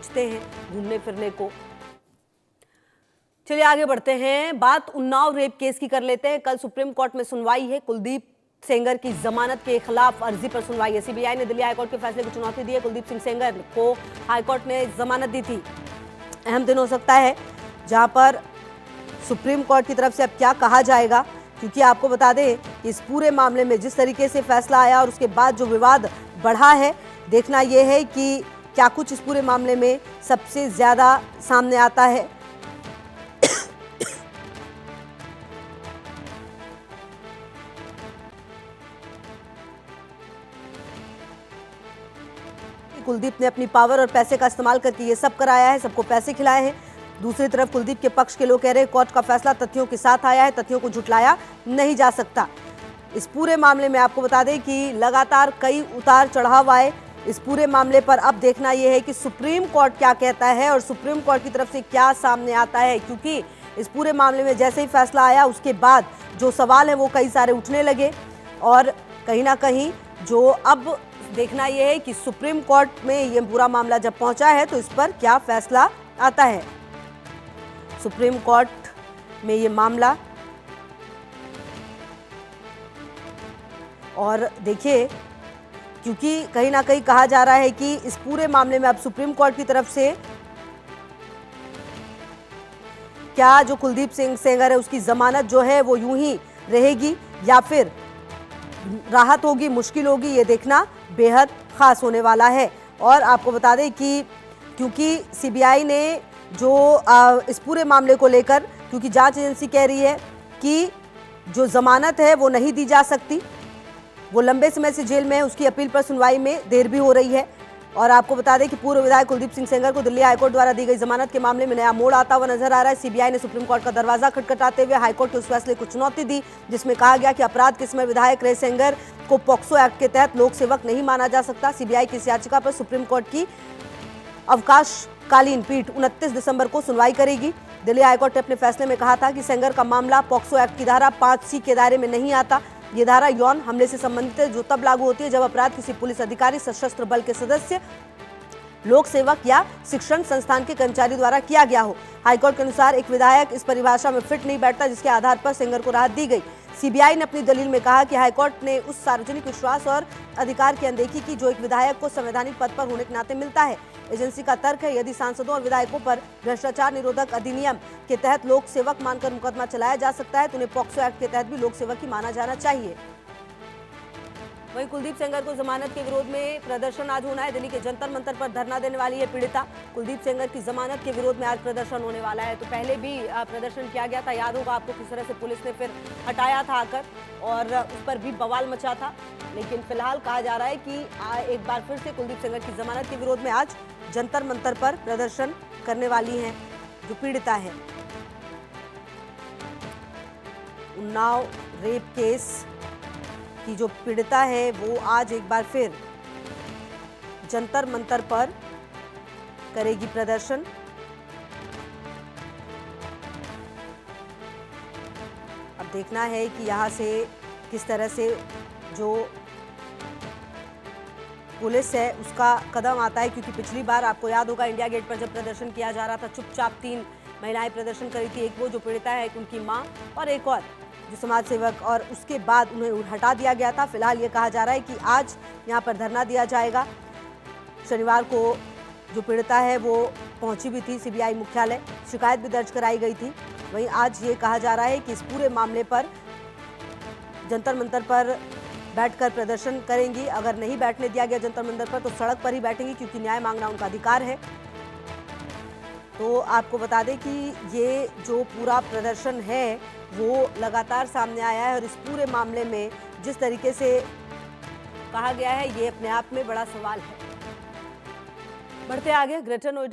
सोचते हैं घूमने फिरने को। चलिए आगे बढ़ते हैं, बात उन्नाव रेप केस की कर लेते हैं। कल सुप्रीम कोर्ट में सुनवाई है। कुलदीप सेंगर की जमानत के खिलाफ अर्जी पर सुनवाई है। सीबीआई ने दिल्ली हाईकोर्ट के फैसले को चुनौती दी है। कुलदीप सिंह सेंगर को हाईकोर्ट ने जमानत दी थी। अहम दिन हो सकता है जहां पर सुप्रीम कोर्ट की तरफ से अब क्या कहा जाएगा, क्योंकि आपको बता दें कि इस पूरे मामले में जिस तरीके से फैसला आया और उसके बाद जो विवाद बढ़ा है, देखना यह है कि क्या कुछ इस पूरे मामले में सबसे ज्यादा सामने आता है। कुलदीप ने अपनी पावर और पैसे का इस्तेमाल करके ये सब कराया है, सबको पैसे खिलाए हैं। दूसरी तरफ कुलदीप के पक्ष के लोग कह रहे हैं कोर्ट का फैसला तथ्यों के साथ आया है, तथ्यों को झुटलाया नहीं जा सकता। इस पूरे मामले में आपको बता दें कि लगातार कई उतार चढ़ाव आए। इस पूरे मामले पर अब देखना यह है कि सुप्रीम कोर्ट क्या कहता है और सुप्रीम कोर्ट की तरफ से क्या सामने आता है, क्योंकि इस पूरे मामले में जैसे ही फैसला आया उसके बाद जो सवाल है वो कई सारे उठने लगे और कहीं ना कहीं जो अब देखना यह है कि सुप्रीम कोर्ट में ये पूरा मामला जब पहुंचा है तो इस पर क्या फैसला आता है। सुप्रीम कोर्ट में ये मामला, और देखिए क्योंकि कहीं ना कहीं कहा जा रहा है कि इस पूरे मामले में अब सुप्रीम कोर्ट की तरफ से क्या जो कुलदीप सिंह सेंगर है उसकी जमानत जो है वो यूं ही रहेगी या फिर राहत होगी, मुश्किल होगी, ये देखना बेहद खास होने वाला है। और आपको बता दें कि क्योंकि सीबीआई ने जो इस पूरे मामले को लेकर, क्योंकि जांच एजेंसी कह रही है कि जो जमानत है वो नहीं दी जा सकती, वो लंबे समय से जेल में है, उसकी अपील पर सुनवाई में देर भी हो रही है। और आपको बता दें कि पूर्व विधायक कुलदीप सिंह सेंगर को दिल्ली हाईकोर्ट द्वारा दी गई जमानत के मामले में नया मोड़ आता हुआ नजर आ रहा है। सीबीआई ने सुप्रीम कोर्ट का दरवाजा खटखटाते हुए हाईकोर्ट के उस फैसले को चुनौती दी जिसमें कहा गया कि अपराध के समय विधायक रहे सेंगर को पॉक्सो एक्ट के तहत लोक सेवक नहीं माना जा सकता। सीबीआई की इस याचिका पर सुप्रीम कोर्ट की अवकाशकालीन पीठ 29 दिसंबर को सुनवाई करेगी। दिल्ली हाईकोर्ट ने अपने फैसले में कहा था कि सेंगर का मामला पॉक्सो एक्ट की धारा 5C के दायरे में नहीं आता। ये धारा यौन हमले से संबंधित है जो तब लागू होती है जब अपराध किसी पुलिस अधिकारी, सशस्त्र बल के सदस्य, लोक सेवक या शिक्षण संस्थान के कर्मचारी द्वारा किया गया हो। हाईकोर्ट के अनुसार एक विधायक इस परिभाषा में फिट नहीं बैठता जिसके आधार पर सेंगर को राहत दी गई। सीबीआई ने अपनी दलील में कहा कि हाईकोर्ट ने उस सार्वजनिक विश्वास और अधिकार की अनदेखी की जो एक विधायक को संवैधानिक पद पर होने के नाते मिलता है। एजेंसी का तर्क है यदि सांसदों और विधायकों पर भ्रष्टाचार निरोधक अधिनियम के तहत लोक सेवक मानकर मुकदमा चलाया जा सकता है तो उन्हें पॉक्सो एक्ट के तहत भी लोक सेवक ही माना जाना चाहिए। वहीं कुलदीप सेंगर को जमानत के विरोध में प्रदर्शन आज होना है। दिल्ली के जंतर मंतर पर धरना देने वाली है पीड़िता। कुलदीप सेंगर की जमानत के विरोध में आज प्रदर्शन होने वाला है। तो पहले भी प्रदर्शन किया गया था, याद होगा आपको किस तरह से पुलिस ने फिर हटाया था आकर और उस पर भी बवाल मचा था। लेकिन फिलहाल कहा जा रहा है कि एक बार फिर से कुलदीप सेंगर की जमानत के विरोध में आज जंतर मंतर पर प्रदर्शन करने वाली है जो पीड़िता है। उन्नाव रेप केस की जो पीड़िता है वो आज एक बार फिर जंतर मंतर पर करेगी प्रदर्शन। अब देखना है कि यहां से किस तरह से जो पुलिस है उसका कदम आता है, क्योंकि पिछली बार आपको याद होगा इंडिया गेट पर जब प्रदर्शन किया जा रहा था चुपचाप 3 महिलाएं प्रदर्शन करी थी। एक वो जो पीड़िता है उनकी मां और एक और जो समाज सेवक, और उसके बाद उन्हें हटा दिया गया था। फिलहाल ये कहा जा रहा है कि आज यहाँ पर धरना दिया जाएगा। शनिवार को जो पीड़िता है वो पहुंची भी थी सीबीआई मुख्यालय, शिकायत भी दर्ज कराई गई थी। वहीं आज ये कहा जा रहा है कि इस पूरे मामले पर जंतर मंतर पर बैठकर प्रदर्शन करेंगी। अगर नहीं बैठने दिया गया जंतर मंतर पर तो सड़क पर ही बैठेंगी, क्योंकि न्याय मांगना उनका अधिकार है। तो आपको बता दें कि ये जो पूरा प्रदर्शन है वो लगातार सामने आया है और इस पूरे मामले में जिस तरीके से कहा गया है ये अपने आप में बड़ा सवाल है। बढ़ते आगे, ग्रेटर नोएडा